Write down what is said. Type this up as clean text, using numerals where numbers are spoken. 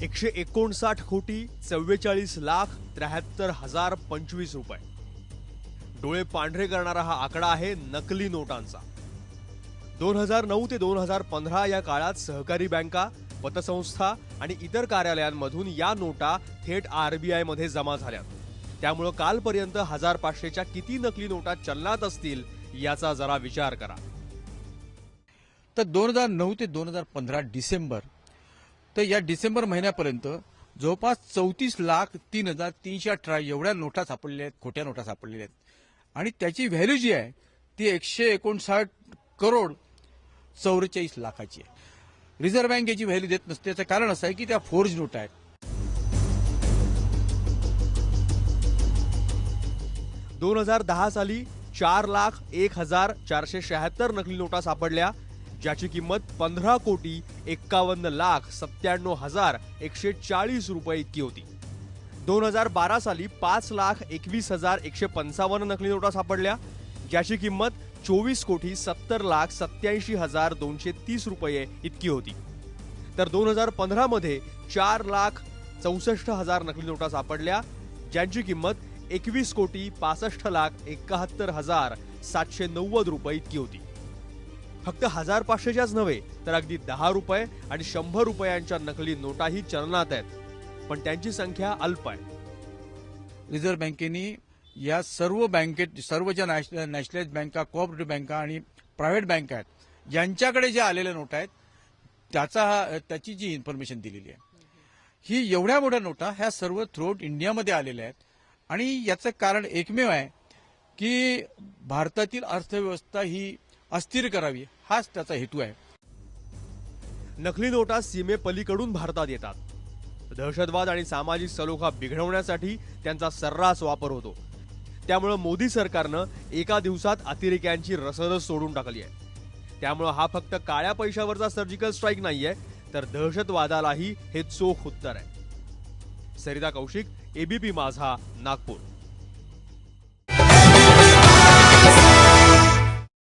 159 कोटी 44,73,025 रुपये. डोळे पांढरे करणारा हा आकडा आहे नकली नोटांचा. 2009 ते 2015 या काळात सहकारी बँका, पतसंस्था आणि इतर कार्यालयांमधून या नोटा थेट RBI मध्ये जमा झाल्या. त्यामुळे कालपर्यंत 1500च्या किती नकली नोटा चलनात असतील याचा जरा विचार करा. तर 2009 ते 2015 डिसेंबर, तर या डिसेंबर महिन्यापर्यंत जवळपास 34,03,318 एवढ्या नोटा सापडलेल्या आहेत, खोट्या नोटा सापडलेल्या आहेत. आणि त्याची व्हॅल्यू जी आहे ती 159 करोड 44 लाखाची आहे. रिझर्व्ह बँक याची व्हॅल्यू देत नसते. त्याचं कारण असं आहे की त्या फोर्ज नोटा आहेत. 2010 साली 4,01,476 नकली नोटा सापडल्या, ज्याची किंमत 15,51,97,140 रुपये इतकी होती. 2012 साली 5,21,155 नकली नोटा सापडल्या, ज्याची किंमत 24,70,87,230 रुपये इतकी होती. तर 2015 मध्ये 4,64,000 नकली नोटा सापडल्या, ज्यांची किंमत 21,65,71,790 रुपये इतकी होती. फक्त 1500च्याच नव्हे तर अगदी 10 रुपये आणि 100 रुपयांच्या नकली नोटाही चलनात आहेत, पण त्यांची संख्या अल्प आहे. रिझर्व्ह बँकेने या सर्व ज्या नॅशनलाइज बँका, कोऑपरेटिव्ह बँका आणि प्रायव्हेट बँका आहेत, यांच्याकडे ज्या आलेल्या नोटा आहेत त्याची जी इन्फॉर्मेशन दिलेली आहे, ही एवढ्या मोठ्या नोटा ह्या सर्व थ्रूआउट इंडियामध्ये आलेल्या आहेत. आणि याचं कारण एकमेव आहे की भारतातील अर्थव्यवस्था ही अस्थिर करावी, हाच त्याचा हेतू आहे. नकली नोटा सीमेपलीकडून भारतात येतात. दहशतवाद आणि सामाजिक सलोखा बिघडवण्यासाठी त्यांचा सर्रास वापर होतो. त्यामुळे मोदी सरकारनं एका दिवसात अतिरेक्यांची रसदच सोडून टाकली आहे. त्यामुळे हा फक्त काळ्या पैशावरचा सर्जिकल स्ट्राईक नाहीये, तर दहशतवादालाही हे चोख उत्तर आहे. सरिता कौशिक, ABP माझा, नागपूर.